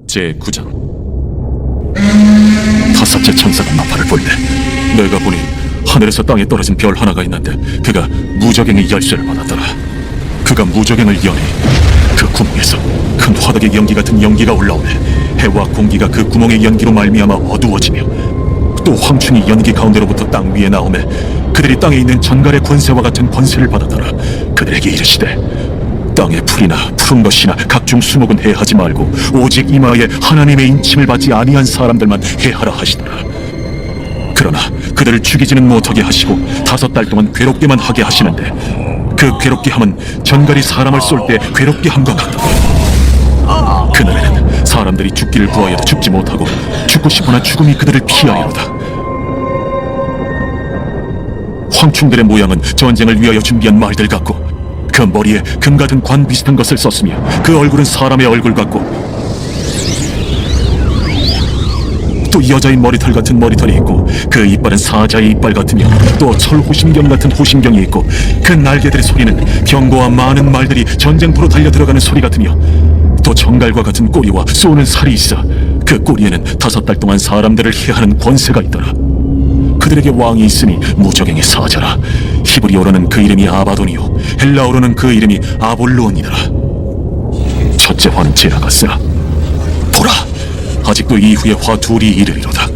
제9장. 다섯째 천사가 나팔을 불매 내가 보니 하늘에서 땅에 떨어진 별 하나가 있는데 그가 무저갱의 열쇠를 받았더라. 그가 무저갱을 여니 그 구멍에서 큰 화덕의 연기 같은 연기가 올라오네. 해와 공기가 그 구멍의 연기로 말미암아 어두워지며 또 황충이 연기 가운데로부터 땅 위에 나오매 그들이 땅에 있는 전갈의 권세와 같은 권세를 받았더라. 그들에게 이르시되 땅의 풀이나 푸른 것이나 각종 수목은 해하지 말고 오직 이마에 하나님의 인침을 받지 아니한 사람들만 해하라 하시더라. 그러나 그들을 죽이지는 못하게 하시고 5달 동안 괴롭게만 하게 하시는데 그 괴롭게 함은 전갈이 사람을 쏠 때 괴롭게 함과 같더라. 그날에는 사람들이 죽기를 구하여도 죽지 못하고 죽고 싶으나 죽음이 그들을 피하여로다. 황충들의 모양은 전쟁을 위하여 준비한 말들 같고 그 머리에 금 같은 관 비슷한 것을 썼으며 그 얼굴은 사람의 얼굴 같고 또 여자의 머리털 같은 머리털이 있고 그 이빨은 사자의 이빨 같으며 또 철호심경 같은 호심경이 있고 그 날개들의 소리는 병거와 많은 말들이 전쟁터로 달려 들어가는 소리 같으며 또 정갈과 같은 꼬리와 쏘는 살이 있어 그 꼬리에는 5달 동안 사람들을 해하는 권세가 있더라. 그들에게 왕이 있으니 무저갱의 사자라. 히브리어로는 그 이름이 아바돈이요 헬라어로는 그 이름이 아볼루온이더라. 첫째 화는 지나갔으나 보라, 아직도 이후에 화 둘이 이르리로다.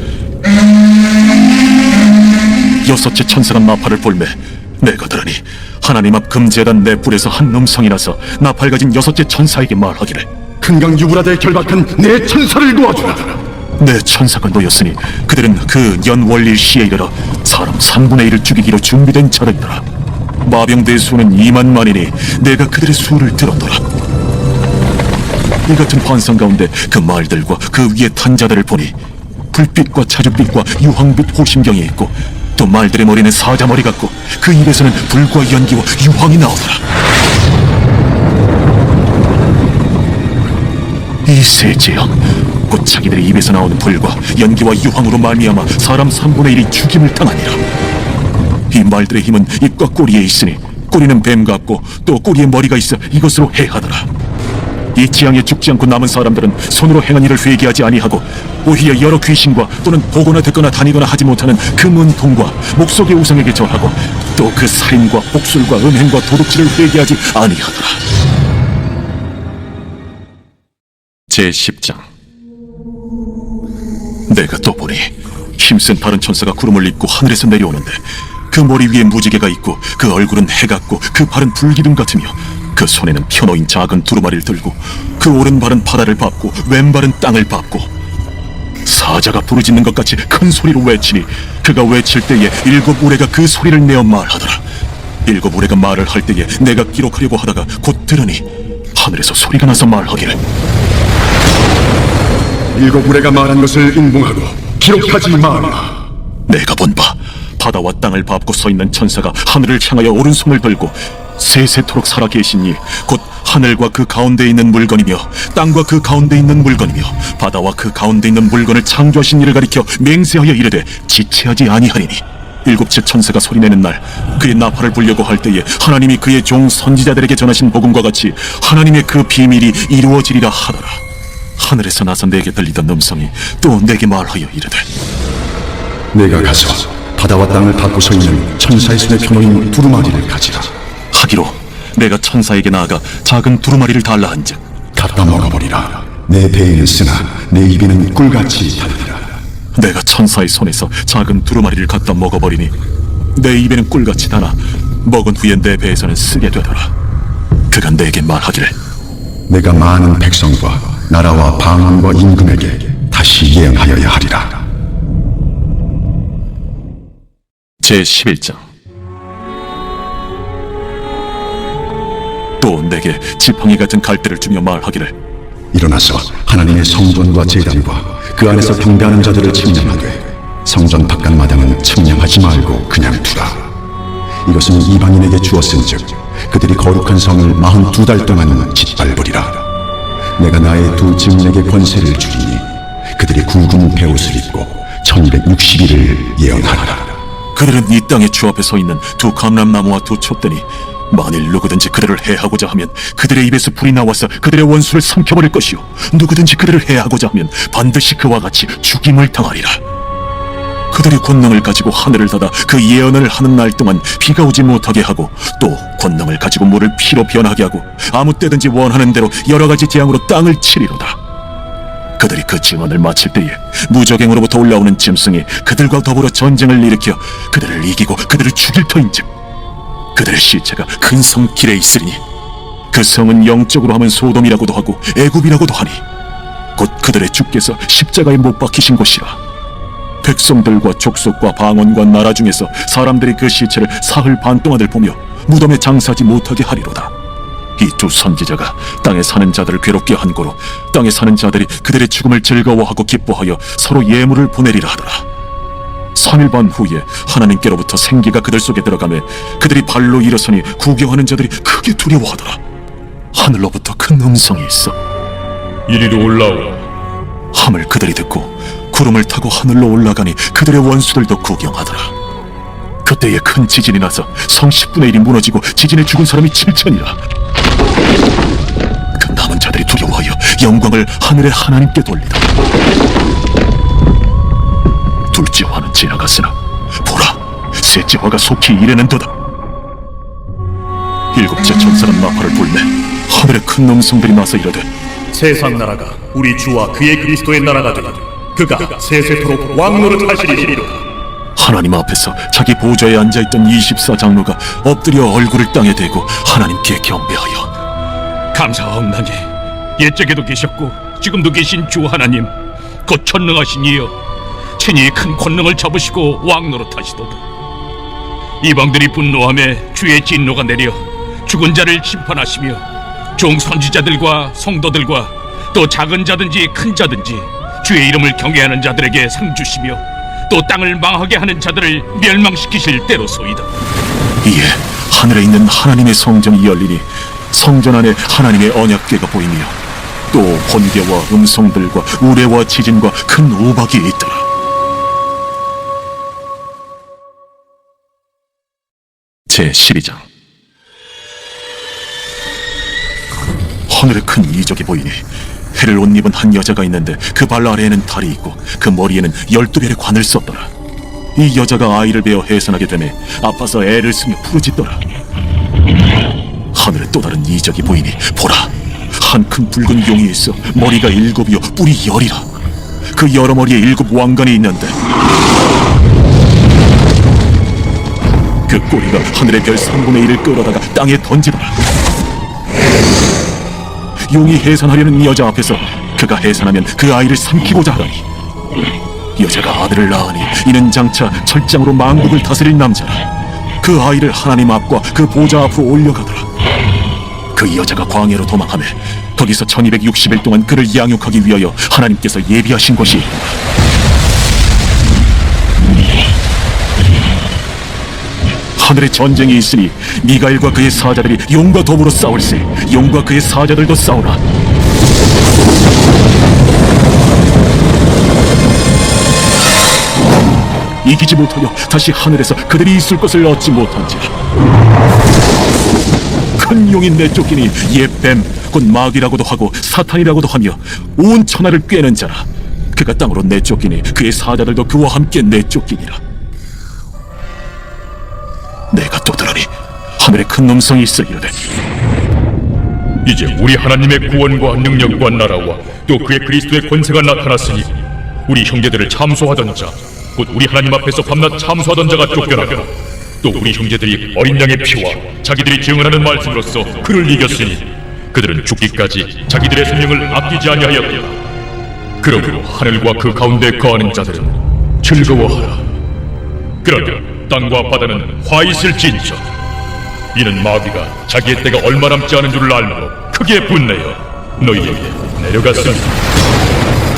여섯째 천사가 나팔을 불매 내가 들으니 하나님 앞 금제단 내 뿔에서 한 음성이 나서 나팔 가진 여섯째 천사에게 말하기를 큰강 유브라데에 결박한 내 천사를 놓아주라. 내 천사가 놓였으니 그들은 그 연월일 시에 이르러 사람 3분의 1을 죽이기로 준비된 자들이더라. 마병대의 수는 2만만이니 내가 그들의 수를 들었더라. 이 같은 환상 가운데 그 말들과 그 위에 탄 자들을 보니 불빛과 자줏빛과 유황빛 호심경이 있고 또 말들의 머리는 사자머리 같고 그 입에서는 불과 연기와 유황이 나오더라. 이 셋째여 곧 자기들의 입에서 나오는 불과 연기와 유황으로 말미암아 사람 3분의 1이 죽임을 당하니라. 이 말들의 힘은 입과 꼬리에 있으니 꼬리는 뱀 같고 또 꼬리에 머리가 있어 이것으로 해하더라. 이 지향에 죽지 않고 남은 사람들은 손으로 행한 일을 회개하지 아니하고 오히려 여러 귀신과 또는 보거나 듣거나 다니거나 하지 못하는 그 문통과 목속의 우상에게 절하고 또 그 살인과 복술과 음행과 도둑질을 회개하지 아니하더라. 제10장. 내가 또 보니 힘센 다른 천사가 구름을 입고 하늘에서 내려오는데 그 머리 위에 무지개가 있고 그 얼굴은 해 같고 그 발은 불기둥 같으며 그 손에는 펴놓인 작은 두루마리를 들고 그 오른발은 바다를 밟고 왼발은 땅을 밟고 사자가 부르짖는 것 같이 큰 소리로 외치니 그가 외칠 때에 7 우레가 그 소리를 내어 말하더라. 7 우레가 말을 할 때에 내가 기록하려고 하다가 곧 들으니 하늘에서 소리가 나서 말하기를 7 우레가 말한 것을 인봉하고 기록하지 말라. 내가 본 바 바다와 땅을 밟고 서 있는 천사가 하늘을 향하여 오른손을 들고 세세토록 살아계시니 곧 하늘과 그 가운데 있는 물건이며 땅과 그 가운데 있는 물건이며 바다와 그 가운데 있는 물건을 창조하신 이를 가리켜 맹세하여 이르되 지체하지 아니하리니 7째 천사가 소리내는 날 그의 나팔을 불려고 할 때에 하나님이 그의 종 선지자들에게 전하신 복음과 같이 하나님의 그 비밀이 이루어지리라 하더라. 하늘에서 나서 내게 들리던 음성이 또 내게 말하여 이르되 내가 가서 바다와 땅을 밟고 서 있는 천사의 손에 펴놓인 두루마리를 가지라. 하기로 내가 천사에게 나아가 작은 두루마리를 달라 한즉 갖다 먹어버리라. 내 배에는 쓰나 내 입에는 꿀같이 달리라. 내가 천사의 손에서 작은 두루마리를 갖다 먹어버리니 내 입에는 꿀같이 달아 먹은 후에 내 배에서는 쓰게 되더라. 그가 내게 말하기를 내가 많은 백성과 나라와 방언과 임금에게 다시 예언하여야 하리라. 제11장. 또 내게 지팡이 같은 갈대를 주며 말하기를 일어나서 하나님의 성전과 제단과 그 안에서 경배하는 자들을 측량하되 성전 바깥 마당은 측량하지 말고 그냥 두라. 이것은 이방인에게 주었은즉 그들이 거룩한 성을 42달 동안 짓밟으리라. 내가 나의 두 증인에게 권세를 주리니 그들이 굵은 베옷을 입고 1260일을 예언하리라. 그들은 이 땅의 주 앞에 서 있는 두 감람나무와 두 촛대니 만일 누구든지 그들을 해하고자 하면 그들의 입에서 불이 나와서 그들의 원수를 삼켜버릴 것이요 누구든지 그들을 해하고자 하면 반드시 그와 같이 죽임을 당하리라. 그들이 권능을 가지고 하늘을 닫아 그 예언을 하는 날 동안 비가 오지 못하게 하고 또 권능을 가지고 물을 피로 변하게 하고 아무 때든지 원하는 대로 여러 가지 재앙으로 땅을 치리로다. 그들이 그 증언을 마칠 때에 무적행으로부터 올라오는 짐승이 그들과 더불어 전쟁을 일으켜 그들을 이기고 그들을 죽일 터인즉 그들의 시체가 큰 성 길에 있으리니 그 성은 영적으로 하면 소돔이라고도 하고 애굽이라고도 하니 곧 그들의 주께서 십자가에 못 박히신 곳이라. 백성들과 족속과 방언과 나라 중에서 사람들이 그 시체를 사흘 반 동안을 보며 무덤에 장사하지 못하게 하리로다. 이 두 선지자가 땅에 사는 자들을 괴롭게 한 고로 땅에 사는 자들이 그들의 죽음을 즐거워하고 기뻐하여 서로 예물을 보내리라 하더라. 3일 반 후에 하나님께로부터 생기가 그들 속에 들어가매 그들이 발로 일어서니 구경하는 자들이 크게 두려워하더라. 하늘로부터 큰 음성이 있어 이리로 올라오라. 함을 그들이 듣고 구름을 타고 하늘로 올라가니 그들의 원수들도 구경하더라. 그때에 큰 지진이 나서 성 10분의 1이 무너지고 지진에 죽은 사람이 7천이라. 그 남은 자들이 두려워하여 영광을 하늘의 하나님께 돌리다. 둘째 화는 지나갔으나 보라, 셋째 화가 속히 이르는도다. 일곱째 천사는 나팔을 불매 하늘에 큰 음성들이 나서 이르되 세상 나라가 우리 주와 그의 그리스도의 나라가 되니 그가 세세토록 왕노릇 하시리로다. 하나님 앞에서 자기 보좌에 앉아있던 24장로가 엎드려 얼굴을 땅에 대고 하나님께 경배하여 감사하옵나니 옛적에도 계셨고 지금도 계신 주 하나님 곧 전능하신 이여 친히 큰 권능을 잡으시고 왕노릇하시도다. 이방들이 분노하며 주의 진노가 내려 죽은 자를 심판하시며 종 선지자들과 성도들과 또 작은 자든지 큰 자든지 주의 이름을 경외하는 자들에게 상 주시며 또 땅을 망하게 하는 자들을 멸망시키실 때로소이다. 이에 하늘에 있는 하나님의 성전이 열리니 성전 안에 하나님의 언약궤가 보이며 또 번개와 음성들과 우레와 지진과 큰 우박이 있더라. 제12장. 하늘에 큰 이적이 보이니 해를 옷 입은 한 여자가 있는데 그 발 아래에는 달이 있고 그 머리에는 12별의 관을 썼더라. 이 여자가 아이를 베어 해산하게 되매 아파서 애를 쓰며 부르짖더라. 하늘에 또 다른 이적이 보이니 보라, 한 큰 붉은 용이 있어 머리가 7이요 뿔이 10이라. 그 여러 머리에 7 왕관이 있는데 그 꼬리가 하늘의 별 3분의 1을 끌어다가 땅에 던지더라. 용이 해산하려는 이 여자 앞에서 그가 해산하면 그 아이를 삼키고자 하더니 여자가 아들을 낳으니 이는 장차 철장으로 만국을 다스릴 남자라. 그 아이를 하나님 앞과 그 보좌 앞으로 올려가더라. 그 여자가 광야로 도망하며 거기서 1260일 동안 그를 양육하기 위하여 하나님께서 예비하신 것이 하늘에 전쟁이 있으니 미가엘과 그의 사자들이 용과 더불어 싸울세. 용과 그의 사자들도 싸우라. 이기지 못하여 다시 하늘에서 그들이 있을 것을 얻지 못한지라. 큰 용이 내쫓기니 옛 뱀 곧 마귀라고도 하고 사탄이라고도 하며 온 천하를 꿰는 자라. 그가 땅으로 내쫓기니 그의 사자들도 그와 함께 내쫓기니라. 내가 또 들으니 하늘에 큰 음성이 있어 이르되 이제 우리 하나님의 구원과 능력과 나라와 또 그의 그리스도의 권세가 나타났으니 우리 형제들을 참소하던 자 곧 우리 하나님 앞에서 밤낮 참소하던 자가 쫓겨나고 또 우리 형제들이 어린 양의 피와 자기들이 증언하는 말씀으로써 그를 이겼으니 그들은 죽기까지 자기들의 생명을 아끼지 아니하였다. 그러므로 하늘과 그 가운데 거하는 자들은 즐거워하라. 그러나 땅과 바다는 화 있을진저 이는 마귀가 자기의 때가 얼마 남지 않은 줄을 알므로 크게 분내어 너희에게 내려갔습니다.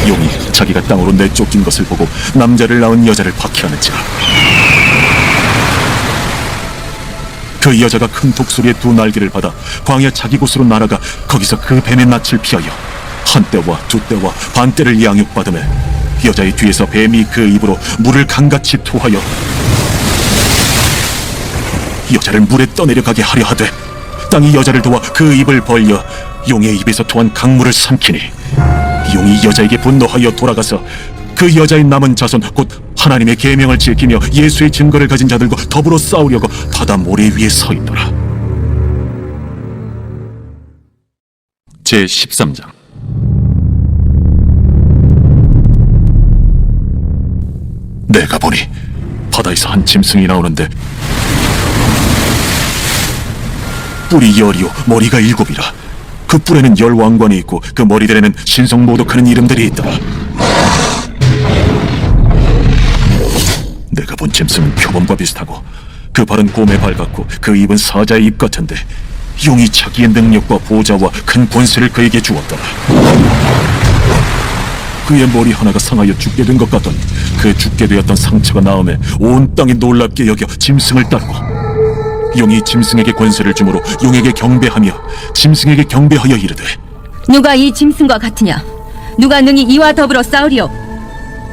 용이 자기가 땅으로 내쫓긴 것을 보고 남자를 낳은 여자를 박해하는지라. 그 여자가 큰 독수리의 2 날개를 받아 광야 자기 곳으로 날아가 거기서 그 뱀의 낯을 피하여 한 때와 2 때와 반 때를 양육받으며 여자의 뒤에서 뱀이 그 입으로 물을 강같이 토하여 여자를 물에 떠내려가게 하려 하되 땅이 여자를 도와 그 입을 벌려 용의 입에서 토한 강물을 삼키니 용이 여자에게 분노하여 돌아가서 그 여자의 남은 자손 곧 하나님의 계명을 지키며 예수의 증거를 가진 자들과 더불어 싸우려고 바다 모래 위에 서 있더라. 제13장. 내가 보니 바다에서 한 짐승이 나오는데 뿔이 10이요 머리가 7이라. 그 뿔에는 10왕관이 있고 그 머리들에는 신성모독하는 이름들이 있더라. 내가 본 짐승은 표범과 비슷하고 그 발은 곰의 발 같고 그 입은 사자의 입 같은데 용이 자기의 능력과 보좌와 큰 권세를 그에게 주었더라. 그의 머리 하나가 상하여 죽게 된 것 같더니 그 죽게 되었던 상처가 나음에 온 땅이 놀랍게 여겨 짐승을 따르고 용이 짐승에게 권세를 주므로 용에게 경배하며 짐승에게 경배하여 이르되 누가 이 짐승과 같으냐? 누가 능히 이와 더불어 싸우리요?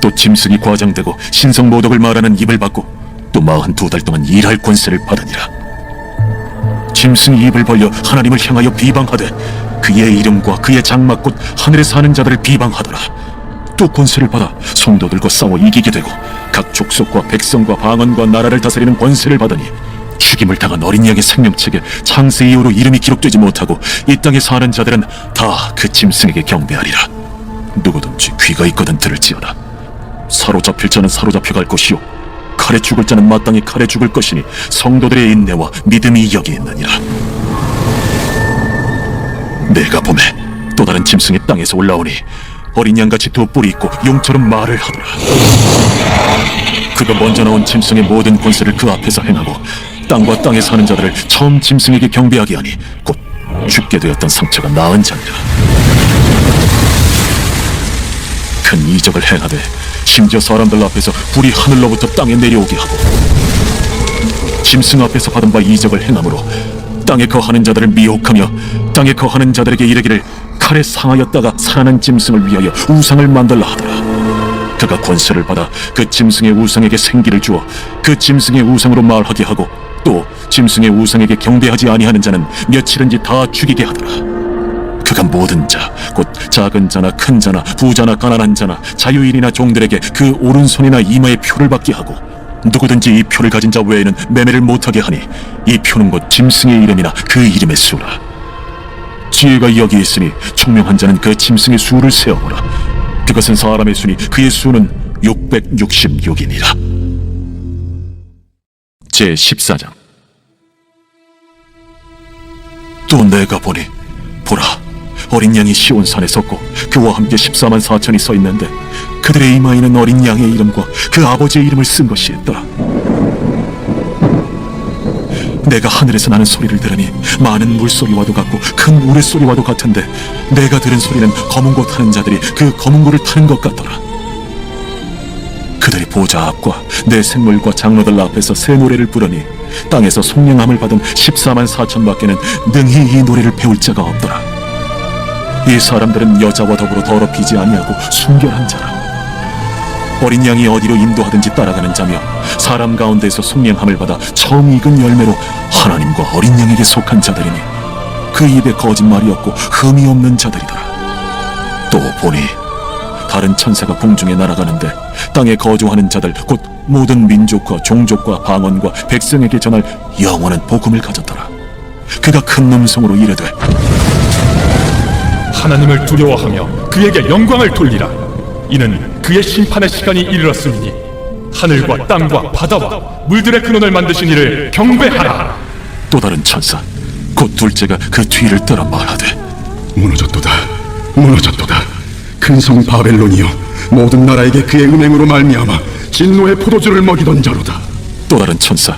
또 짐승이 과장되고 신성모독을 말하는 입을 받고 또 42달 동안 일할 권세를 받으니라. 짐승이 입을 벌려 하나님을 향하여 비방하되 그의 이름과 그의 장막 곧 하늘에 사는 자들을 비방하더라. 또 권세를 받아 성도들과 싸워 이기게 되고 각 족속과 백성과 방언과 나라를 다스리는 권세를 받으니 죽임을 당한 어린 양의 생명책에 창세 이후로 이름이 기록되지 못하고 이 땅에 사는 자들은 다 그 짐승에게 경배하리라. 누구든지 귀가 있거든 들을지어다. 사로잡힐 자는 사로잡혀갈 것이요 칼에 죽을 자는 마땅히 칼에 죽을 것이니 성도들의 인내와 믿음이 여기 있느니라. 내가 보매 또 다른 짐승이 땅에서 올라오니 어린 양같이 두 뿔이 있고 용처럼 말을 하더라. 그가 먼저 나온 짐승의 모든 권세를 그 앞에서 행하고 땅과 땅에 사는 자들을 처음 짐승에게 경배하게 하니 곧 죽게 되었던 상처가 나은 자니라. 큰 이적을 행하되 심지어 사람들 앞에서 불이 하늘로부터 땅에 내려오게 하고 짐승 앞에서 받은 바 이적을 행함으로 땅에 거하는 자들을 미혹하며 땅에 거하는 자들에게 이르기를 칼에 상하였다가 살아난 짐승을 위하여 우상을 만들라 하더라. 그가 권세를 받아 그 짐승의 우상에게 생기를 주어 그 짐승의 우상으로 말하게 하고 또 짐승의 우상에게 경배하지 아니하는 자는 며칠은지 다 죽이게 하더라. 그가 모든 자, 곧 작은 자나 큰 자나 부자나 가난한 자나 자유인이나 종들에게 그 오른손이나 이마에 표를 받게 하고 누구든지 이 표를 가진 자 외에는 매매를 못하게 하니 이 표는 곧 짐승의 이름이나 그 이름의 수라. 지혜가 여기 있으니 총명한 자는 그 짐승의 수를 세어보라. 그것은 사람의 수니 그의 수는 666이니라. 제14장. 또 내가 보니 보라 어린 양이 시온산에 섰고 그와 함께 14만 4천이 서 있는데 그들의 이마에는 어린 양의 이름과 그 아버지의 이름을 쓴 것이 있더라. 내가 하늘에서 나는 소리를 들으니 많은 물소리와도 같고 큰 우레소리와도 같은데 내가 들은 소리는 검은 고 타는 자들이 그 검은 고를 타는 것 같더라. 그들이 보좌 앞과 내 생물과 장로들 앞에서 새 노래를 부르니 땅에서 속량함을 받은 14만 4천 밖에는 능히 이 노래를 배울 자가 없더라. 이 사람들은 여자와 더불어 더럽히지 아니하고 순결한 자라. 어린 양이 어디로 인도하든지 따라가는 자며 사람 가운데서 속량함을 받아 처음 익은 열매로 하나님과 어린 양에게 속한 자들이니 그 입에 거짓말이 없고 흠이 없는 자들이더라. 또 보니 다른 천사가 공중에 날아가는데 땅에 거주하는 자들 곧 모든 민족과 종족과 방언과 백성에게 전할 영원한 복음을 가졌더라. 그가 큰 음성으로 이르되 하나님을 두려워하며 그에게 영광을 돌리라. 이는 그의 심판의 시간이 이르렀음이니 하늘과 땅과 바다와 물들의 근원을 만드신 이를 경배하라. 또 다른 천사 곧 둘째가 그 뒤를 따라 말하되 무너졌도다 무너졌도다 큰 성 바벨론이여 모든 나라에게 그의 은행으로 말미암아 진노의 포도주를 먹이던 자로다. 또 다른 천사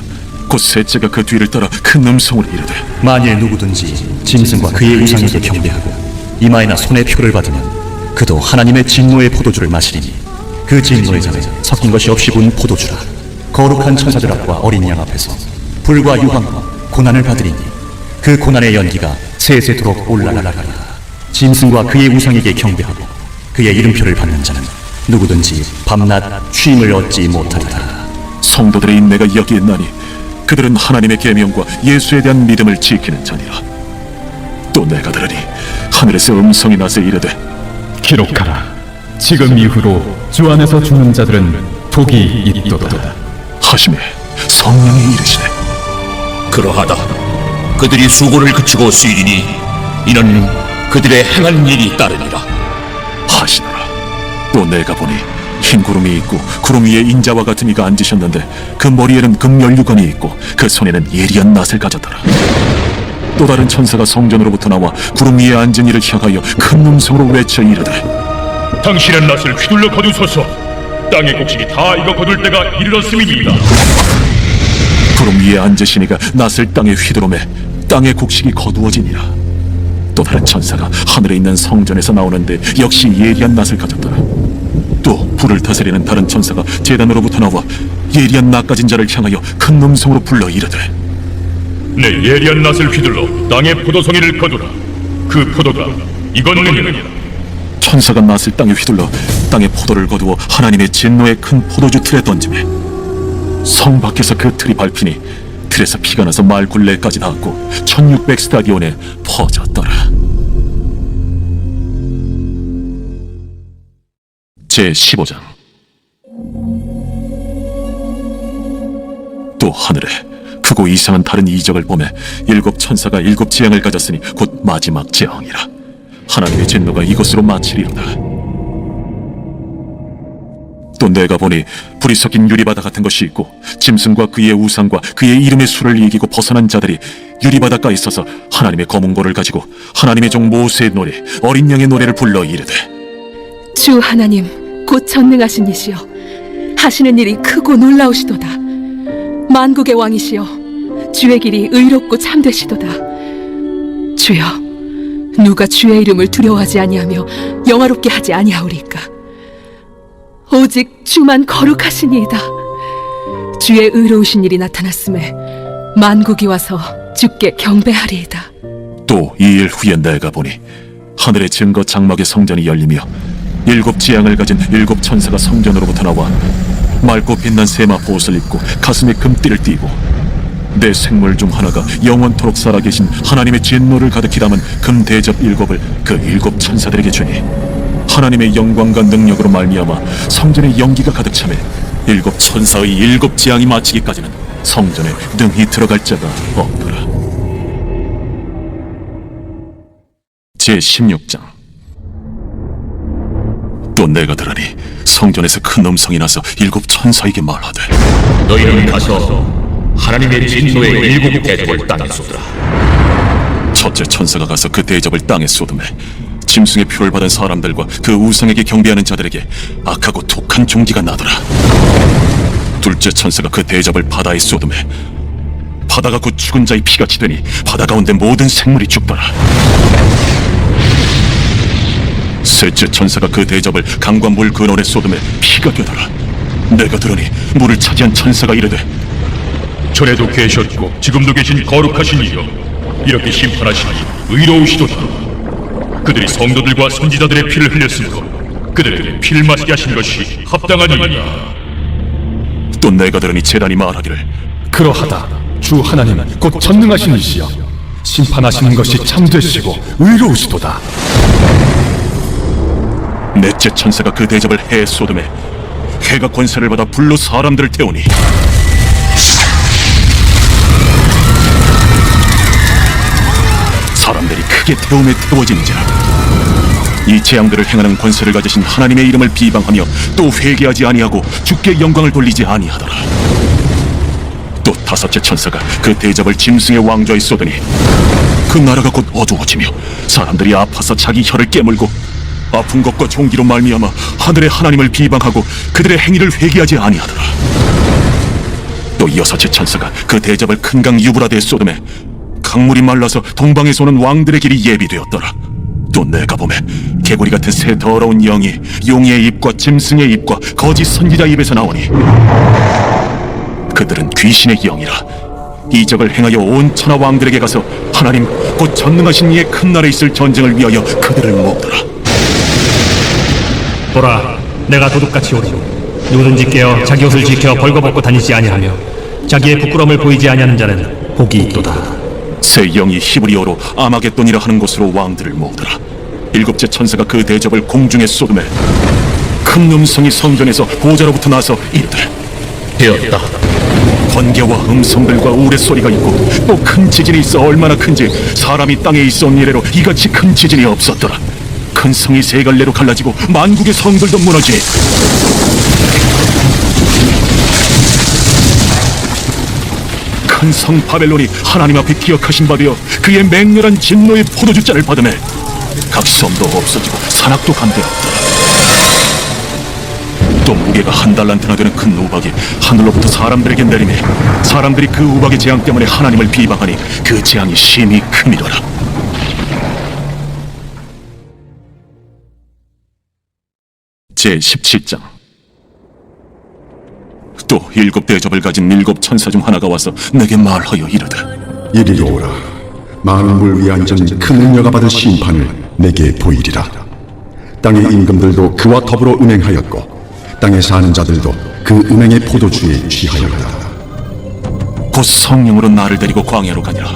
곧 셋째가 그 뒤를 따라 큰 음성으로 이르되 만일 누구든지 짐승과 그의 우상에게 경배하고 이마에나 손에 표를 받으면 그도 하나님의 진노의 포도주를 마시리니 그 진노의 잔에 섞인 것이 없이 분 포도주라. 거룩한 천사들 앞과 어린 양 앞에서 불과 유황과 고난을 받으리니 그 고난의 연기가 세세토록 올라가리라. 짐승과 그의 우상에게 경배하고 그의 이름표를 받는 자는 누구든지 밤낮 쉼을 얻지 못하리라. 성도들의 인내가 여기 있나니 그들은 하나님의 계명과 예수에 대한 믿음을 지키는 자니라. 또 내가 들으니 하늘에서 음성이 나서 이르되 기록하라. 지금 이후로 주 안에서 죽는 자들은 복이 있도다. 하심에 성령이 이르시되 그러하다. 그들이 수고를 그치고 쉬리니 이는 그들의 행한 일이 따르니라. 하시더라. 또 내가 보니 흰 구름이 있고 구름 위에 인자와 같은 이가 앉으셨는데 그 머리에는 금연류관이 있고 그 손에는 예리한 낫을 가졌더라. 또 다른 천사가 성전으로부터 나와 구름 위에 앉은 이를 향하여 큰 음성으로 외쳐 이르되 당신의 낫을 휘둘러 거두소서. 땅의 곡식이 다 익어 거둘 때가 이르렀음이니이다. 구름 위에 앉으신 이가 낫을 땅에 휘두르매 땅의 곡식이 거두어지니라. 또 다른 천사가 하늘에 있는 성전에서 나오는데 역시 예리한 낫을 가졌더라. 또 불을 다스리는 다른 천사가 제단으로부터 나와 예리한 낫 가진 자를 향하여 큰 음성으로 불러 이르되 내 예리한 낫을 휘둘러 땅의 포도송이를 거두라. 그 포도가 익었느니라. 천사가 낫을 땅에 휘둘러 땅의 포도를 거두어 하나님의 진노의 큰 포도주 틀에 던지매 성 밖에서 그 틀이 밟히니 틀에서 피가 나서 말 굴레까지 닿았고 1600 스타디온에 퍼졌더라. 제15장. 또 하늘에 크고 이상한 다른 이적을 보매 일곱 천사가 일곱 재앙을 가졌으니 곧 마지막 재앙이라. 하나님의 진노가 이것으로 마치리로다. 또 내가 보니 불이 섞인 유리바다 같은 것이 있고 짐승과 그의 우상과 그의 이름의 수를 이기고 벗어난 자들이 유리바닷가에 있어서 하나님의 검은 고를 가지고 하나님의 종 모세의 노래 어린 양의 노래를 불러 이르되 주 하나님 곧 전능하신 이시여 하시는 일이 크고 놀라우시도다. 만국의 왕이시여 주의 길이 의롭고 참되시도다. 주여 누가 주의 이름을 두려워하지 아니하며 영화롭게 하지 아니하오리까. 오직 주만 거룩하시니이다. 주의 의로우신 일이 나타났음에 만국이 와서 주께 경배하리이다. 또 이 일 후에 내가 보니 하늘의 증거 장막의 성전이 열리며 일곱 지향을 가진 일곱 천사가 성전으로부터 나와 맑고 빛난 세마 보옷을 입고 가슴에 금띠를 띠고 내 생물 중 하나가 영원토록 살아계신 하나님의 진노를 가득히 담은 금 대접 일곱을 그 일곱 천사들에게 주니 하나님의 영광과 능력으로 말미암아 성전에 연기가 가득 차매 일곱 천사의 일곱 지향이 마치기까지는 성전에 능히 들어갈 자가 없더라. 제16장. 또 내가 들으니 성전에서 큰 음성이 나서 일곱 천사에게 말하되 너희는 가서 하나님의 진노의 일곱 대접을 땅에 쏟으라. 첫째 천사가 가서 그 대접을 땅에 쏟음에 짐승의 표를 받은 사람들과 그 우상에게 경배하는 자들에게 악하고 독한 종기가 나더라. 둘째 천사가 그 대접을 바다에 쏟음에 바다가 곧 죽은 자의 피같이 되니 바다 가운데 모든 생물이 죽더라. 셋째 천사가 그 대접을 강과 물 근원에 쏟음에 피가 되더라. 내가 들으니 물을 차지한 천사가 이르되 전에도 계셨고 지금도 계신 거룩하신 이여 이렇게 심판하시니 의로우시도다. 그들이 성도들과 선지자들의 피를 흘렸으므로 그들에게 피를 마시게 하신 것이 합당하니이다. 또 내가 들으니 제단이 말하기를 그러하다. 주 하나님 곧 전능하신 이시여 심판하시는 것이 참되시고 의로우시도다. 넷째 천사가 그 대접을 해에 쏟음에 해가 권세를 받아 불로 사람들을 태우니 사람들이 크게 태움에 태워지는지라. 이 재앙들을 행하는 권세를 가지신 하나님의 이름을 비방하며 또 회개하지 아니하고 주께 영광을 돌리지 아니하더라. 또 다섯째 천사가 그 대접을 짐승의 왕좌에 쏟으니 그 나라가 곧 어두워지며 사람들이 아파서 자기 혀를 깨물고 아픈 것과 종기로 말미암아 하늘의 하나님을 비방하고 그들의 행위를 회개하지 아니하더라. 또 여섯째 천사가 그 대접을 큰 강 유브라데에 쏟음에 강물이 말라서 동방에서 오는 왕들의 길이 예비되었더라. 또 내가 보매 개구리 같은 새 더러운 영이 용의 입과 짐승의 입과 거짓 선지자 입에서 나오니 그들은 귀신의 영이라. 이적을 행하여 온 천하 왕들에게 가서 하나님 곧 전능하신 이의 큰 날에 있을 전쟁을 위하여 그들을 모으더라. 보라, 내가 도둑같이 오리니 누구든지 깨어 자기 옷을 지켜 벌거벗고 다니지 아니하며 자기의 부끄러움을 보이지 아니하는 자는 복이 있도다. 새 영이 히브리어로 아마겟돈이라 하는 곳으로 왕들을 모으더라. 일곱째 천사가 그 대접을 공중에 쏟음에 큰 음성이 성전에서 보좌로부터 나서 이르되 되었다. 번개와 음성들과 우레소리가 있고 또 큰 지진이 있어 얼마나 큰지 사람이 땅에 있어온 이래로 이같이 큰 지진이 없었더라. 큰 성이 세 갈래로 갈라지고 만국의 성들도 무너지니 큰 성 바벨론이 하나님 앞에 기억하신 바 되어 그의 맹렬한 진노의 포도주잔을 받으매 각 섬도 없어지고 산악도 간대었더라. 또 무게가 한 달란트나 되는 큰 우박이 하늘로부터 사람들에게 내리매 사람들이 그 우박의 재앙 때문에 하나님을 비방하니 그 재앙이 심히 크미더라. 제17장. 또 일곱 대접을 가진 일곱 천사 중 하나가 와서 내게 말하여 이르되 이리로 오라. 많은 물 위에 앉은 큰 음녀가 받을 심판을 내게 보이리라. 땅의 임금들도 그와 더불어 음행하였고 땅에 사는 자들도 그 음행의 포도주에 취하였다. 곧 성령으로 나를 데리고 광야로 가니라.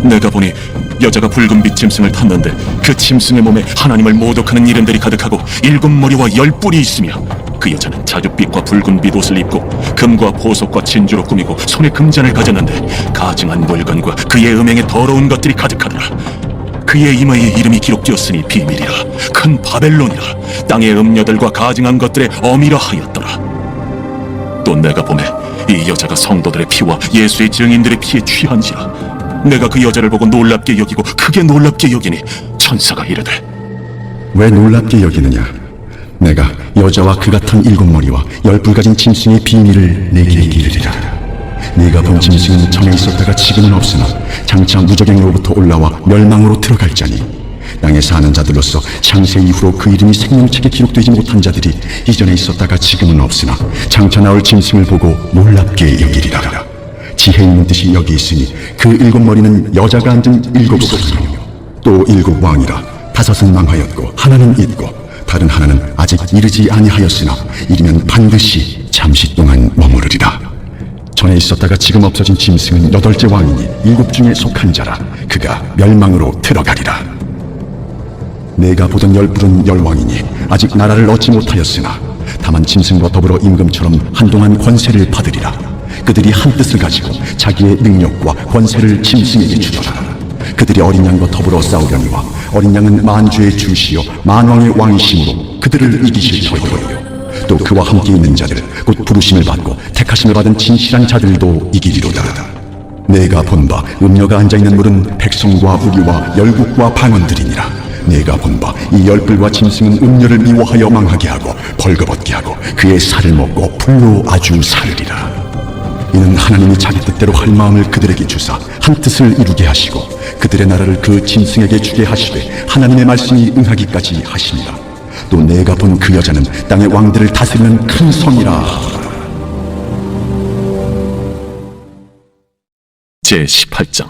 내가 보니 여자가 붉은 빛 짐승을 탔는데 그 짐승의 몸에 하나님을 모독하는 이름들이 가득하고 일곱 머리와 열 뿔이 있으며 그 여자는 자줏빛과 붉은 빛 옷을 입고 금과 보석과 진주로 꾸미고 손에 금잔을 가졌는데 가증한 물건과 그의 음행에 더러운 것들이 가득하더라. 그의 이마에 이름이 기록되었으니 비밀이라 큰 바벨론이라 땅의 음녀들과 가증한 것들의 어미라 하였더라. 또 내가 보매 이 여자가 성도들의 피와 예수의 증인들의 피에 취한지라. 내가 그 여자를 보고 놀랍게 여기고 크게 놀랍게 여기니 천사가 이르되 왜 놀랍게 여기느냐? 내가 여자와 그 같은 일곱 머리와 열 뿔 가진 짐승의 비밀을 내게 이르리라. 네가 본 짐승은 전에 있었다가 지금은 없으나 장차 무적행로부터 올라와 멸망으로 들어갈 자니 땅에 사는 자들로서 창세 이후로 그 이름이 생명책에 기록되지 못한 자들이 이전에 있었다가 지금은 없으나 장차 나올 짐승을 보고 놀랍게 여기리라. 지혜 있는 뜻이 여기 있으니 그 일곱 머리는 여자가 앉은 일곱 사람이며 또 일곱 왕이라. 다섯은 망하였고 하나는 있고 다른 하나는 아직 이르지 아니하였으나 이르면 반드시 잠시 동안 머무르리라. 전에 있었다가 지금 없어진 짐승은 여덟째 왕이니 일곱 중에 속한 자라. 그가 멸망으로 들어가리라. 내가 보던 열 뿔은 열 왕이니 아직 나라를 얻지 못하였으나 다만 짐승과 더불어 임금처럼 한동안 권세를 받으리라. 그들이 한 뜻을 가지고 자기의 능력과 권세를 짐승에게 주더라. 그들이 어린 양과 더불어 싸우려니와 어린 양은 만주의 주시요 만왕의 왕이심으로 그들을 이기실 터이요. 또 그와 함께 있는 자들 곧 부르심을 받고 택하심을 받은 진실한 자들도 이기리로다. 내가 본 바 음녀가 앉아있는 물은 백성과 우리와 열국과 방언들이니라. 내가 본 바 이 열불과 짐승은 음녀를 미워하여 망하게 하고 벌거벗게 하고 그의 살을 먹고 불로 아주 사르리라. 이는 하나님이 자기 뜻대로 할 마음을 그들에게 주사 한 뜻을 이루게 하시고 그들의 나라를 그 짐승에게 주게 하시되 하나님의 말씀이 응하기까지 하시니라. 또 내가 본 그 여자는 땅의 왕들을 다스리는 큰 성이라. 제18장.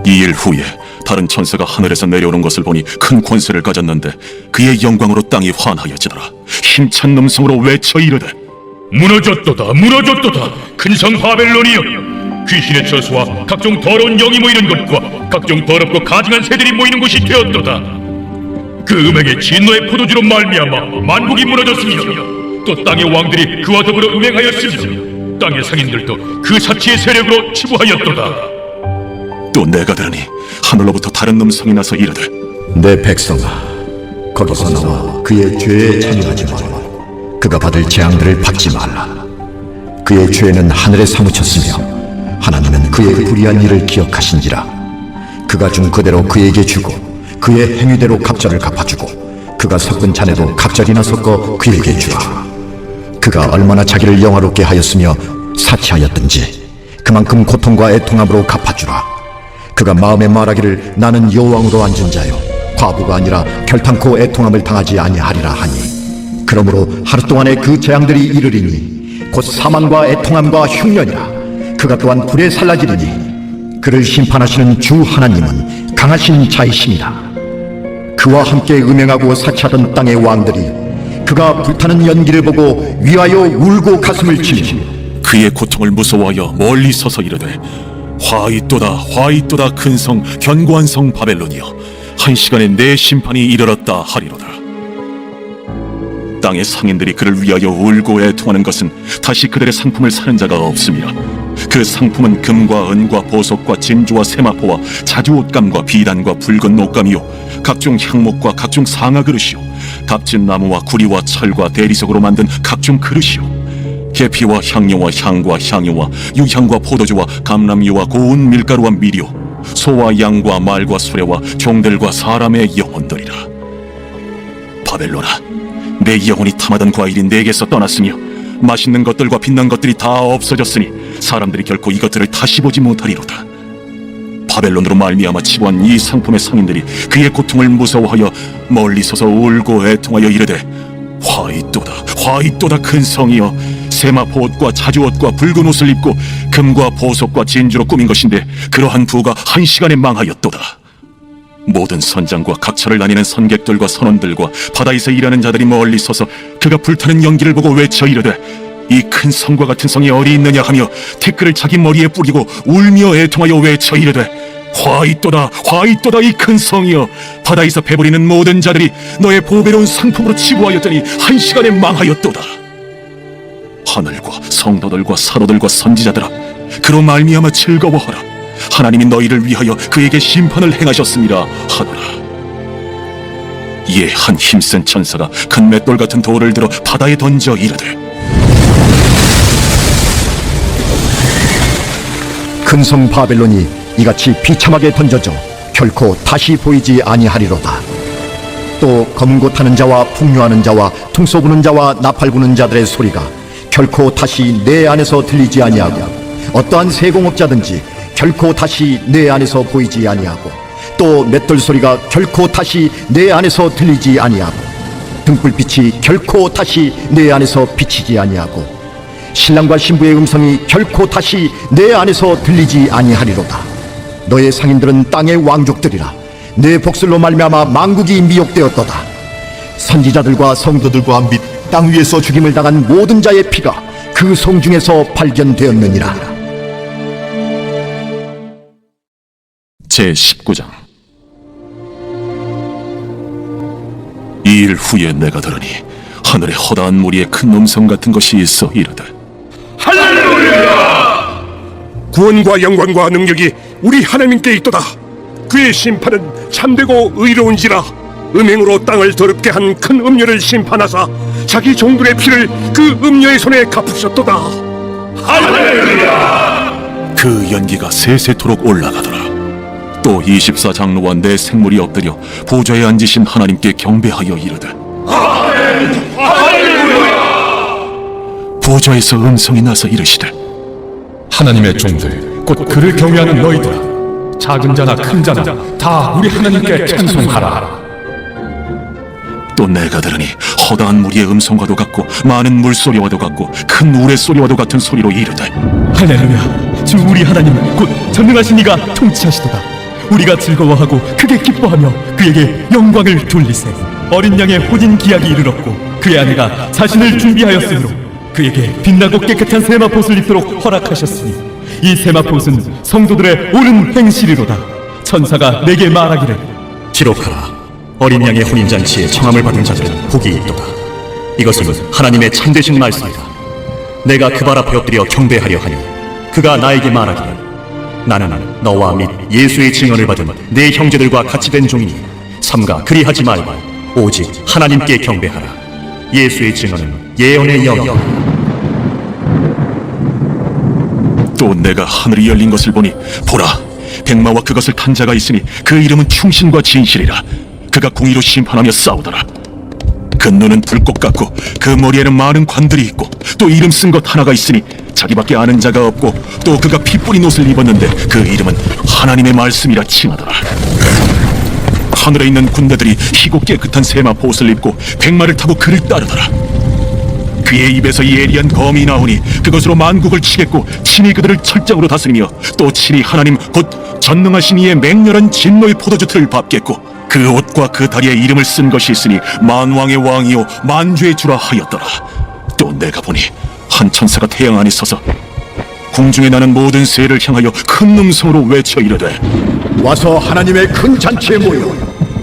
이 일 후에 다른 천사가 하늘에서 내려오는 것을 보니 큰 권세를 가졌는데 그의 영광으로 땅이 환하여지더라. 힘찬 음성으로 외쳐 이르되 무너졌도다 무너졌도다 큰 성 바벨론이여 귀신의 처소와 각종 더러운 영이 모이는 곳과 각종 더럽고 가증한 새들이 모이는 곳이 되었도다. 그 음행의 진노의 포도주로 말미암아 만국이 무너졌으며 또 땅의 왕들이 그와 더불어 음행하였으며 땅의 상인들도 그 사치의 세력으로 치부하였도다. 또 내가 들으니 하늘로부터 다른 음성이 나서 이르되 내 백성아, 거기서 나와 그의 죄에 참여하지 말라. 그가 받을 재앙들을 받지 말라. 그의 죄는 하늘에 사무쳤으며 하나님은 그의 불의한 일을 기억하신지라. 그가 준 그대로 그에게 주고 그의 행위대로 갑절을 갚아주고 그가 섞은 잔에도 갑절이나 섞어 그에게 주라. 그가 얼마나 자기를 영화롭게 하였으며 사치하였든지 그만큼 고통과 애통함으로 갚아주라. 그가 마음에 말하기를 나는 여왕으로 앉은 자요 과부가 아니라 결탄코 애통함을 당하지 아니하리라 하니 그러므로 하루 동안에 그 재앙들이 이르리니 곧 사망과 애통함과 흉년이라. 그가 또한 불에 살라지리니 그를 심판하시는 주 하나님은 강하신 자이십니다. 그와 함께 음행하고 사치하던 땅의 왕들이 그가 불타는 연기를 보고 위하여 울고 가슴을 치니 그의 고통을 무서워하여 멀리 서서 이르되 화이또다 화이또다 큰 성 견고한 성 바벨론이여 한 시간에 내 심판이 이르렀다 하리로다. 땅의 상인들이 그를 위하여 울고 애통하는 것은 다시 그들의 상품을 사는 자가 없음이라. 그 상품은 금과 은과 보석과 진주와 세마포와 자주 옷감과 비단과 붉은 옷감이요 각종 향목과 각종 상아 그릇이요 값진 나무와 구리와 철과 대리석으로 만든 각종 그릇이요 계피와 향료와 향과 향유와 유향과 포도주와 감람유와 고운 밀가루와 밀이요 소와 양과 말과 수레와 종들과 사람의 영혼들이라. 바벨론아, 내 영혼이 탐하던 과일이 내게서 떠났으며 맛있는 것들과 빛난 것들이 다 없어졌으니 사람들이 결코 이것들을 다시 보지 못하리로다. 바벨론으로 말미암아 치부한 이 상품의 상인들이 그의 고통을 무서워하여 멀리 서서 울고 애통하여 이르되 화이또다 화이또다 큰 성이여 세마포 옷과 자주 옷과 붉은 옷을 입고 금과 보석과 진주로 꾸민 것인데 그러한 부가 한 시간에 망하였도다. 모든 선장과 각처를 다니는 선객들과 선원들과 바다에서 일하는 자들이 멀리 서서 그가 불타는 연기를 보고 외쳐 이르되 이 큰 성과 같은 성이 어디 있느냐 하며 티끌을 자기 머리에 뿌리고 울며 애통하여 외쳐 이르되 화이또다 화이또다 이 큰 성이여 바다에서 배부리는 모든 자들이 너의 보배로운 상품으로 치부하였더니 한 시간에 망하였도다. 하늘과 성도들과 사도들과 선지자들아 그로 말미암아 즐거워하라. 하나님이 너희를 위하여 그에게 심판을 행하셨음이라 하노라. 이에 한 힘센 천사가 큰 맷돌 같은 돌을 들어 바다에 던져 이르되 큰 성 바벨론이 이같이 비참하게 던져져 결코 다시 보이지 아니하리로다. 또 검고 타는 자와 풍요하는 자와 퉁소 부는 자와 나팔 부는 자들의 소리가 결코 다시 내 안에서 들리지 아니하고 어떠한 세공업자든지 결코 다시 내 안에서 보이지 아니하고 또 맷돌 소리가 결코 다시 내 안에서 들리지 아니하고 등불빛이 결코 다시 내 안에서 비치지 아니하고 신랑과 신부의 음성이 결코 다시 내 안에서 들리지 아니하리로다. 너의 상인들은 땅의 왕족들이라. 내 복술로 말미암아 만국이 미혹되었도다. 선지자들과 성도들과 및 땅 위에서 죽임을 당한 모든 자의 피가 그 성 중에서 발견되었느니라. 제19장. 이 일 후에 내가 들으니 하늘에 허다한 무리의 큰 음성 같은 것이 있어 이르되 구원과 영광과 능력이 우리 하나님께 있도다. 그의 심판은 참되고 의로운지라. 음행으로 땅을 더럽게 한 큰 음녀를 심판하사 자기 종들의 피를 그 음녀의 손에 갚으셨도다. 할렐루야. 그 연기가 세세토록 올라가더라. 또 24장로와 내 생물이 엎드려 보좌에 앉으신 하나님께 경배하여 이르되 보좌에서 음성이 나서 이르시되 하나님의 종들 곧 그를 경외하는 너희들아 작은 자나 큰 자나 다 우리 하나님께 찬송하라. 또 내가 들으니 허다한 무리의 음성과도 같고 많은 물소리와도 같고 큰 우레소리와도 같은 소리로 이르되 할렐루야. 주 우리 하나님 곧 전능하신 이가 통치하시도다. 우리가 즐거워하고 크게 기뻐하며 그에게 영광을 돌리세. 어린 양의 혼인 기약이 이르렀고 그의 아내가 자신을 준비하였으므로 그에게 빛나고 깨끗한 세마포옷을 입도록 허락하셨으니 이 세마포옷은 성도들의 옳은 행실이로다. 천사가 내게 말하기를 기록하라. 어린 양의 혼인잔치에 청함을 받은 자들은 복이 있도다. 이것은 하나님의 참되신 말씀이다. 내가 그 발 앞에 엎드려 경배하려 하니 그가 나에게 말하기를 나는 너와 및 예수의 증언을 받은 내 형제들과 같이 된 종이니 삼가 그리하지 말고 오직 하나님께 경배하라. 예수의 증언은 예언의 영이다. 또 내가 하늘이 열린 것을 보니 보라 백마와 그것을 탄 자가 있으니 그 이름은 충신과 진실이라. 그가 공의로 심판하며 싸우더라. 그 눈은 불꽃 같고 그 머리에는 많은 관들이 있고 또 이름 쓴 것 하나가 있으니 자기밖에 아는 자가 없고 또 그가 피 뿌린 옷을 입었는데 그 이름은 하나님의 말씀이라 칭하더라. 하늘에 있는 군대들이 희고 깨끗한 세마포 옷을 입고 백마를 타고 그를 따르더라. 그의 입에서 예리한 검이 나오니 그것으로 만국을 치겠고 친히 그들을 철장으로 다스리며 또 친히 하나님 곧 전능하신 이의 맹렬한 진노의 포도주 틀을 밟겠고 그 옷과 그 다리에 이름을 쓴 것이 있으니 만왕의 왕이요 만주의 주라 하였더라. 또 내가 보니 한 천사가 태양 안에 서서 공중에 나는 모든 새를 향하여 큰 음성으로 외쳐 이르되 와서 하나님의 큰 잔치에 모여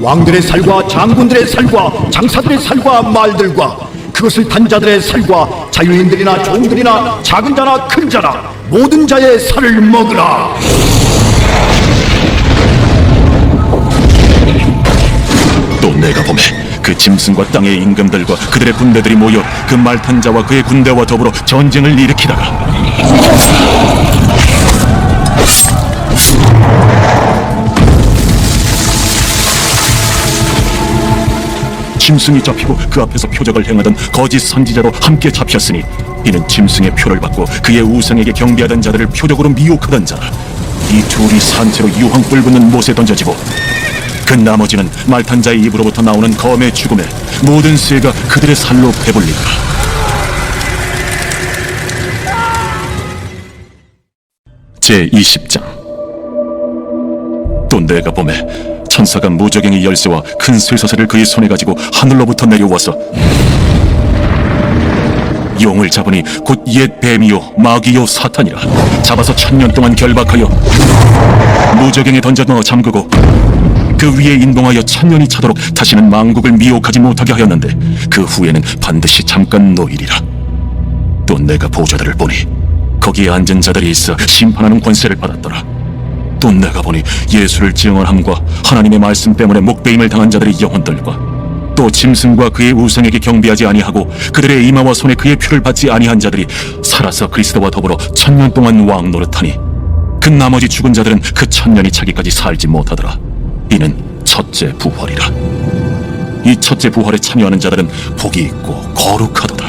왕들의 살과 장군들의 살과 장사들의 살과 말들과 그것을 단 자들의 살과 자유인들이나 종들이나 작은 자나 큰 자나 모든 자의 살을 먹으라. 또 내가 보매 그 짐승과 땅의 임금들과 그들의 군대들이 모여 그 말탄 자와 그의 군대와 더불어 전쟁을 일으키다가 짐승이 잡히고 그 앞에서 표적을 행하던 거짓 선지자로 함께 잡혔으니 이는 짐승의 표를 받고 그의 우상에게 경배하던 자들을 표적으로 미혹하던 자라. 이 둘이 산채로 유황불 붙는 못에 던져지고 그 나머지는 말탄 자의 입으로부터 나오는 검의 죽음에 모든 새가 그들의 살로 배불리더라. 제20장. 또 내가 보매 천사가 무저갱이 열쇠와 큰 쇠사슬을 그의 손에 가지고 하늘로부터 내려와서 용을 잡으니 곧 옛 뱀이요 마귀요 사탄이라. 잡아서 1000년 동안 결박하여 무저갱에 던져 넣어 잠그고 그 위에 인봉하여 1000년이 차도록 다시는 만국을 미혹하지 못하게 하였는데 그 후에는 반드시 잠깐 노이리라. 또 내가 보좌들을 보니 거기에 앉은 자들이 있어 심판하는 권세를 받았더라. 또 내가 보니 예수를 증언함과 하나님의 말씀 때문에 목배임을 당한 자들의 영혼들과 또 짐승과 그의 우상에게 경배하지 아니하고 그들의 이마와 손에 그의 표를 받지 아니한 자들이 살아서 그리스도와 더불어 1000년 동안 왕 노릇하니 그 나머지 죽은 자들은 그 1000년이 차기까지 살지 못하더라. 이는 첫째 부활이라. 이 첫째 부활에 참여하는 자들은 복이 있고 거룩하도다.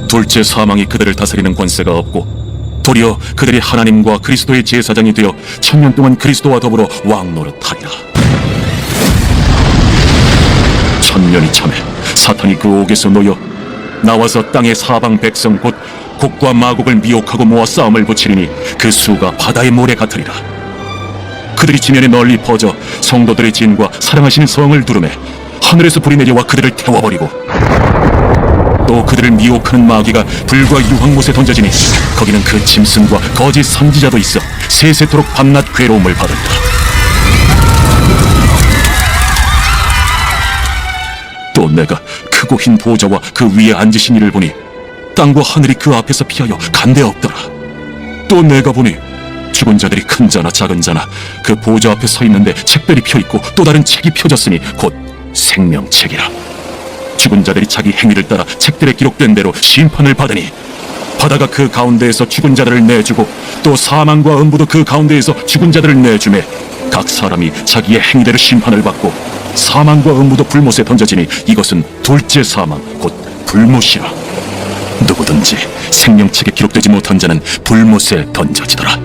둘째 사망이 그들을 다스리는 권세가 없고 도리어 그들이 하나님과 그리스도의 제사장이 되어 1000년 동안 그리스도와 더불어 왕 노릇하리라. 1000년이 참에 사탄이 그 옥에서 놓여 나와서 땅의 사방 백성 곧 곡과 마곡을 미혹하고 모아 싸움을 붙이리니 그 수가 바다의 모래 같으리라. 그들이 지면에 널리 퍼져 성도들의 진과 사랑하시는 성을 두르매 하늘에서 불이 내려와 그들을 태워버리고 또 그들을 미혹하는 마귀가 불과 유황못에 던져지니 거기는 그 짐승과 거짓 선지자도 있어 세세토록 밤낮 괴로움을 받았다. 또 내가 크고 흰 보좌와 그 위에 앉으신 이를 보니 땅과 하늘이 그 앞에서 피하여 간데 없더라. 또 내가 보니 죽은 자들이 큰 자나 작은 자나 그 보좌 앞에 서 있는데 책들이 펴있고 또 다른 책이 펴졌으니 곧 생명책이라. 죽은 자들이 자기 행위를 따라 책들에 기록된 대로 심판을 받으니 바다가 그 가운데에서 죽은 자들을 내주고 또 사망과 음부도 그 가운데에서 죽은 자들을 내주매 각 사람이 자기의 행위대로 심판을 받고 사망과 음부도 불못에 던져지니 이것은 둘째 사망 곧 불못이라. 누구든지 생명책에 기록되지 못한 자는 불못에 던져지더라.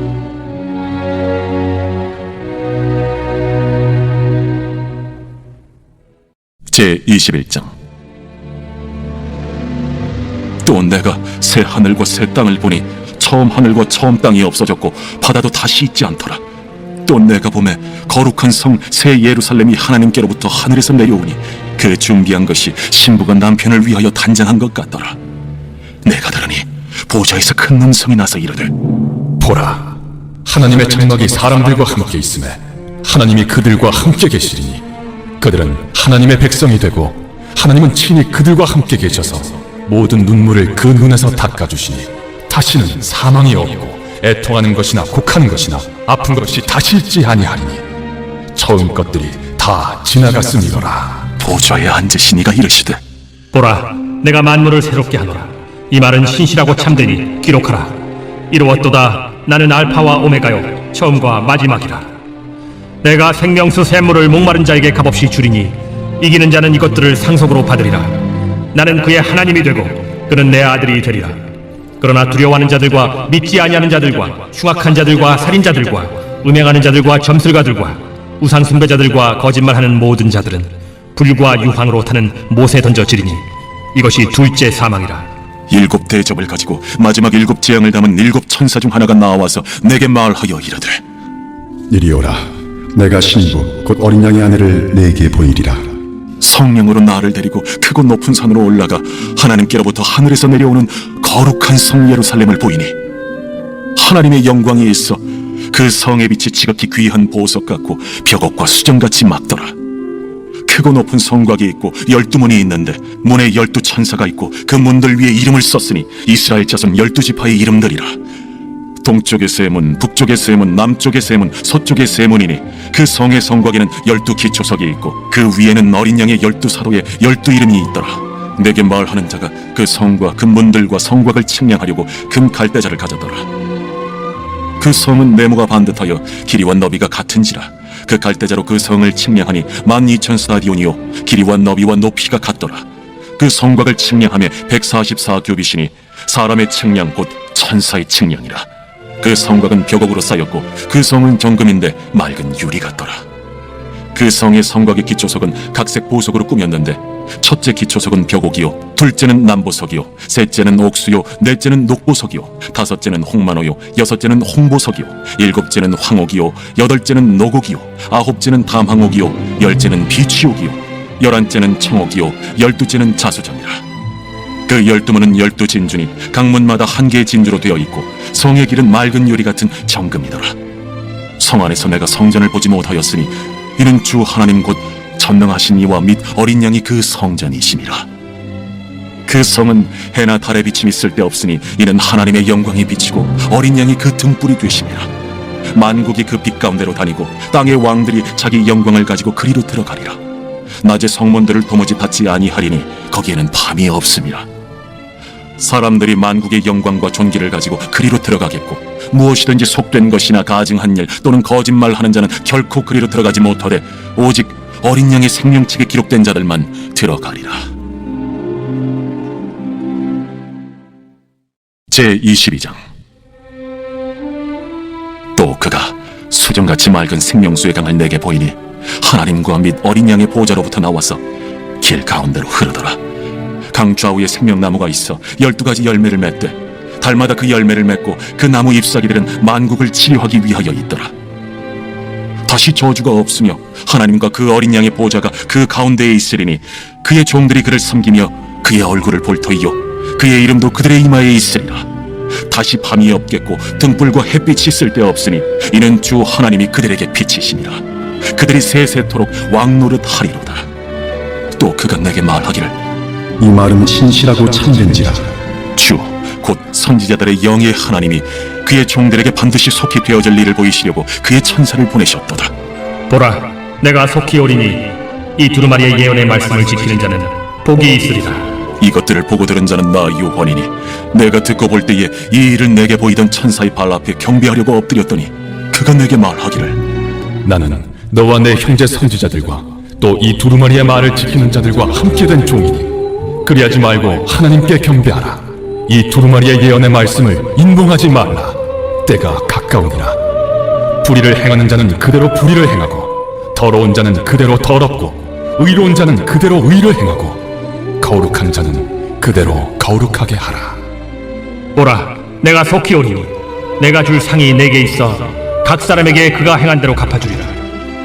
제21장. 또 내가 새 하늘과 새 땅을 보니 처음 하늘과 처음 땅이 없어졌고 바다도 다시 있지 않더라. 또 내가 보매 거룩한 성 새 예루살렘이 하나님께로부터 하늘에서 내려오니 그 준비한 것이 신부가 남편을 위하여 단장한 것 같더라. 내가 들으니 보좌에서 큰 음성이 나서 이르되 보라, 하나님의 장막이 사람들과 함께 있음에 하나님이 그들과 함께 계시리니 그들은 하나님의 백성이 되고 하나님은 친히 그들과 함께 계셔서 모든 눈물을 그 눈에서 닦아주시니 다시는 사망이 없고 애통하는 것이나 곡하는 것이나 아픈 것이 다시 있지 아니하리니 처음 것들이 다 지나갔음이로라. 보좌에 앉으신 이가 이르시되 보라, 내가 만물을 새롭게 하노라. 이 말은 신실하고 참되니 기록하라. 이루었도다. 나는 알파와 오메가요 처음과 마지막이라. 내가 생명수 샘물을 목마른 자에게 값없이 주리니 이기는 자는 이것들을 상속으로 받으리라. 나는 그의 하나님이 되고 그는 내 아들이 되리라. 그러나 두려워하는 자들과 믿지 아니하는 자들과 흉악한 자들과 살인자들과 음행하는 자들과 점술가들과 우상 숭배자들과 거짓말하는 모든 자들은 불과 유황으로 타는 못에 던져지리니 이것이 둘째 사망이라. 7 대접을 가지고 마지막 7 재앙을 담은 7 천사 중 하나가 나와서 내게 말하여 이르되 이리 오라. 내가 신부 곧 어린 양의 아내를 내게 보이리라. 성령으로 나를 데리고 크고 높은 산으로 올라가 하나님께로부터 하늘에서 내려오는 거룩한 성 예루살렘을 보이니 하나님의 영광이 있어 그 성의 빛이 지극히 귀한 보석 같고 벽옥과 수정같이 막더라. 크고 높은 성곽이 있고 12문이 있는데 문에 12천사가 있고 그 문들 위에 이름을 썼으니 이스라엘 자손 12지파의 이름들이라. 동쪽의 세 문, 북쪽의 세 문, 남쪽의 세 문, 서쪽의 세 문이니 그 성의 성곽에는 12기초석이 있고 그 위에는 어린 양의 12사도의 12이름이 있더라. 내게 말하는 자가 그 성과 그 문들과 성곽을 측량하려고 금 갈대자를 가져더라. 그 성은 네모가 반듯하여 길이와 너비가 같은지라. 그 갈대자로 그 성을 측량하니 12,000스타디온이요 길이와 너비와 높이가 같더라. 그 성곽을 측량하며 144규빗이니 사람의 측량 곧 천사의 측량이라. 그 성곽은 벽옥으로 쌓였고 그 성은 정금인데 맑은 유리 같더라. 그 성의 성곽의 기초석은 각색 보석으로 꾸몄는데 첫째 기초석은 벽옥이요 둘째는 남보석이요 셋째는 옥수요 넷째는 녹보석이요 다섯째는 홍만호요 여섯째는 홍보석이요 일곱째는 황옥이요 여덟째는 노곡이요 아홉째는 담황옥이요 열째는 비취옥이요 열한째는 청옥이요 열두째는 자수정이라. 그 12문은 12진주니 각 문마다 한 개의 진주로 되어 있고 성의 길은 맑은 유리 같은 정금이더라. 성 안에서 내가 성전을 보지 못하였으니 이는 주 하나님 곧 전능하신 이와 및 어린 양이 그 성전이시니라. 그 성은 해나 달의 비침이 쓸데없으니 이는 하나님의 영광이 비치고 어린 양이 그 등불이 되심이라. 만국이 그 빛 가운데로 다니고 땅의 왕들이 자기 영광을 가지고 그리로 들어가리라. 낮에 성문들을 도무지 닫지 아니하리니 거기에는 밤이 없음이라. 사람들이 만국의 영광과 존귀를 가지고 그리로 들어가겠고 무엇이든지 속된 것이나 가증한 일 또는 거짓말하는 자는 결코 그리로 들어가지 못하되 오직 어린 양의 생명책에 기록된 자들만 들어가리라. 제22장. 또 그가 수정같이 맑은 생명수의 강을 내게 보이니 하나님과 및 어린 양의 보좌로부터 나와서 길 가운데로 흐르더라. 강 좌우에 생명나무가 있어 12가지 열매를 맺되 달마다 그 열매를 맺고 그 나무 잎사귀들은 만국을 치료하기 위하여 있더라. 다시 저주가 없으며 하나님과 그 어린 양의 보좌가 그 가운데에 있으리니 그의 종들이 그를 섬기며 그의 얼굴을 볼 터이요 그의 이름도 그들의 이마에 있으리라. 다시 밤이 없겠고 등불과 햇빛이 쓸데없으니 이는 주 하나님이 그들에게 빛이시니라. 그들이 세세토록 왕노릇하리로다. 또 그가 내게 말하기를 이 말은 신실하고 참된지라. 주 곧 선지자들의 영의 하나님이 그의 종들에게 반드시 속히 되어질 일을 보이시려고 그의 천사를 보내셨도다. 보라, 내가 속히 오리니 이 두루마리의 예언의 말씀을 지키는 자는 복이 있으리라. 이것들을 보고 들은 자는 나 요한이니 내가 듣고 볼 때에 이 일을 내게 보이던 천사의 발 앞에 경배하려고 엎드렸더니 그가 내게 말하기를 나는 너와 내 형제 선지자들과 또 이 두루마리의 말을 지키는 자들과 함께 된 종이니 그리하지 말고 하나님께 경배하라. 이 두루마리의 예언의 말씀을 인봉하지 말라. 때가 가까우니라. 불의를 행하는 자는 그대로 불의를 행하고 더러운 자는 그대로 더럽고 의로운 자는 그대로 의를 행하고 거룩한 자는 그대로 거룩하게 하라. 보라, 내가 속히 오리니 내가 줄 상이 내게 있어 각 사람에게 그가 행한 대로 갚아주리라.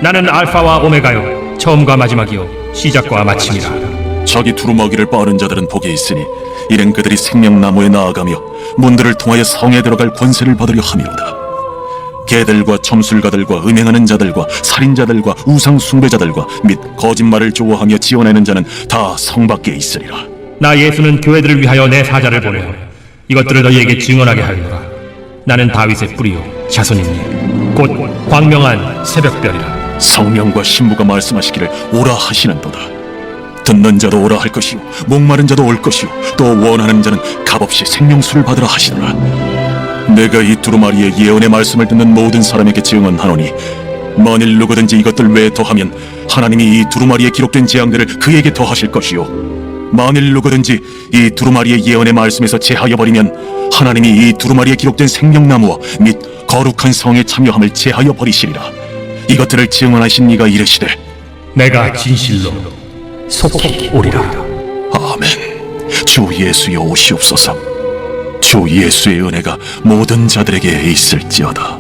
나는 알파와 오메가요 처음과 마지막이요 시작과 마침이라. 자기 두루마기를 빠른 자들은 복이 있으니 이는 그들이 생명나무에 나아가며 문들을 통하여 성에 들어갈 권세를 받으려 함이로다. 개들과 점술가들과 음행하는 자들과 살인자들과 우상 숭배자들과 및 거짓말을 좋아하며 지어내는 자는 다 성 밖에 있으리라. 나 예수는 교회들을 위하여 내 사자를 보내어 이것들을 너희에게 증언하게 하리라. 나는 다윗의 뿌리요 자손이니 곧 광명한 새벽별이라. 성령과 신부가 말씀하시기를 오라 하시는도다. 듣는 자도 오라 할 것이요 목마른 자도 올 것이요 또 원하는 자는 값없이 생명수를 받으라 하시더라. 내가 이 두루마리의 예언의 말씀을 듣는 모든 사람에게 증언하노니 만일 누구든지 이것들 외에 더하면 하나님이 이 두루마리에 기록된 재앙들을 그에게 더하실 것이요 만일 누구든지 이 두루마리의 예언의 말씀에서 제하여 버리면 하나님이 이 두루마리에 기록된 생명나무와 및 거룩한 성에 참여함을 제하여 버리시리라. 이것들을 증언하신 이가 이르시되 내가 진실로 속히 오리라. 아멘. 주 예수여 오시옵소서. 주 예수의 은혜가 모든 자들에게 있을지어다.